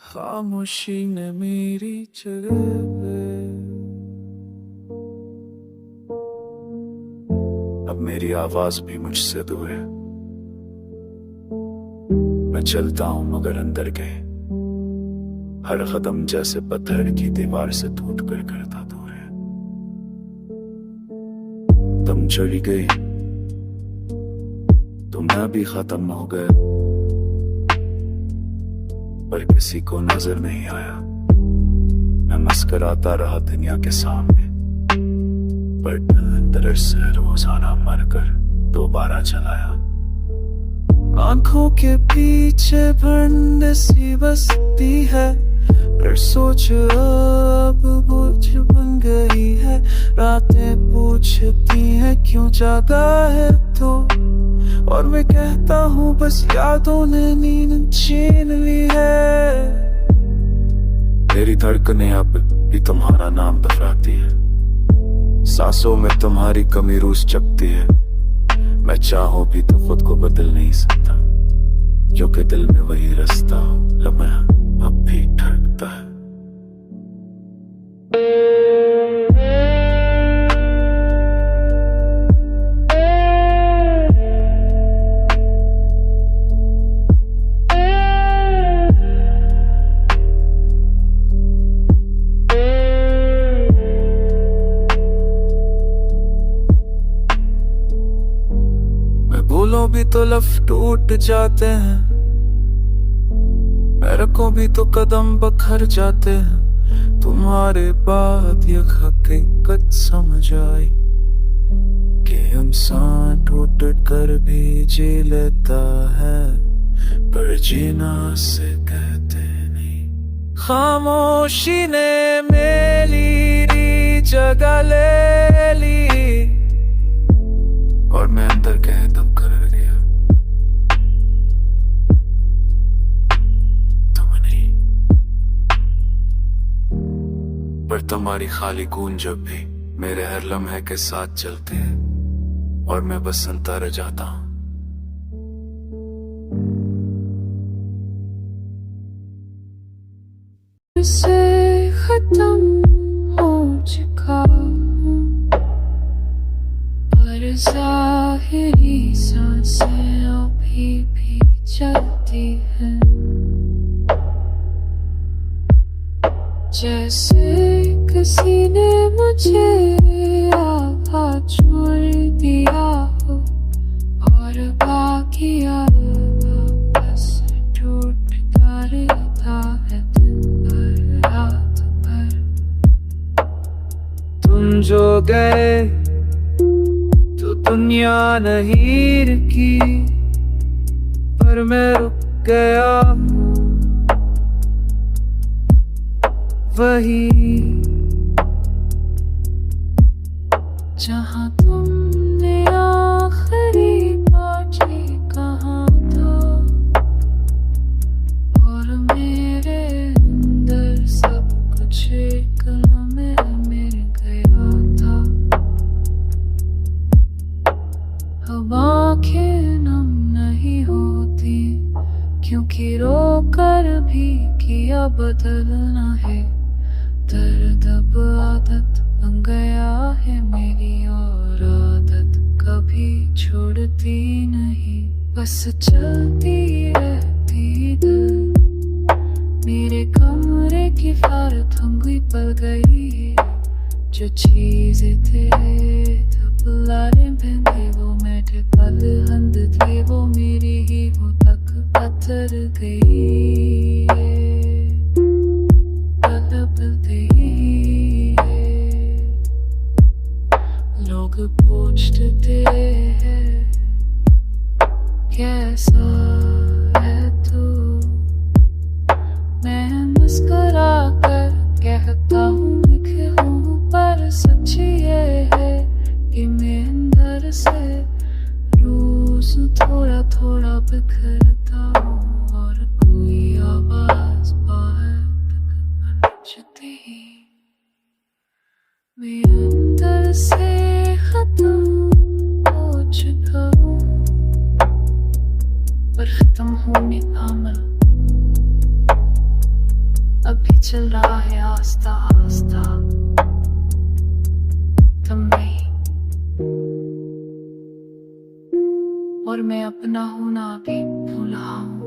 खामोशी ने मेरी जगह अब मेरी आवाज भी मुझसे दूर है। मैं चलता हूं मगर अंदर के हर कदम जैसे पत्थर की दीवार से टूट कर करता दूर है। तुम चली गई तो मैं भी खत्म हो गया, पर किसी को नजर नहीं आया। मैं मुस्कुराता रहा दुनिया के सामने, पर अंदर से रोजाना मरकर दोबारा चलाया। आंखों के पीछे भंड सी बसती है, पर सोच अब बोझ बन गई है। रातें पूछती है क्यों जागा है तो, और मैं कहता हूँ बस यादों ने नींद छीन ली है। मेरी धड़कनें अब भी तुम्हारा नाम दोहराती है, सांसों में तुम्हारी कमी रूस चपती है। मैं चाहूं भी तो खुद को बदल नहीं सकता, क्योंकि दिल में वही रास्ता लम्हा अब भी धड़कता है। भूलों भी तो लफ्ज टूट जाते हैं, रखो भी तो कदम बखर जाते हैं। तुम्हारे बाद ये हकीकत समझ आई कि इंसान टूट कर भी जी लेता है, पर जीना से कहते नहीं। खामोशी ने मेरी जगह ले ली, और मैं अंदर कह दम कर गया। तुम नहीं, पर तुम्हारी खाली गूंज जब भी मेरे हर लम्हे के साथ चलते हैं, और मैं बस सुनता रह जाता हूं। से खत्म हो चुका, पर ज़ाहिरी सांसें अभी भी चलती हैं। जैसे किसी ने मुझे आधा छोड़ दिया हो, और बाकी बस टूटता रहता है दिन भर रात भर। तुम जो गए तो दुनिया नहीं रुकी, पर मैं रुक गया हूँ वही, जहाँ तुमने आखिरी बाजी कहा था, और मेरे अंदर सब कुछ एक लम्हे मिल गया था। अब आँखें नम नहीं होती, क्योंकि रोकर भी किया बदलना है। दर्द अब आदत बन गया है मेरी, और आदत कभी छोड़ती नहीं। बस चलती रहती दिल, मेरे कमरे की फार थम गई पल गई। जो चीजें थे तब लारे बंधे, वो मेरे पल हंद थे, वो मेरी ही वो तक पत्थर गई। लोग पूछते हैं कैसा है तू, मैं मुस्कुरा कर कहता हूँ लिखे हूँ, पर सच ये है कि मैं अंदर से रोज थोड़ा थोड़ा बिखरता हूँ, और कोई आवाज बाहर बजती मैं अंदर से खत्म हो चुका हूँ, पर खत्म होने का अमल भी चल रहा है आस्ता आस्ता तुम नहीं और मैं अपना होना भी भूला हूँ।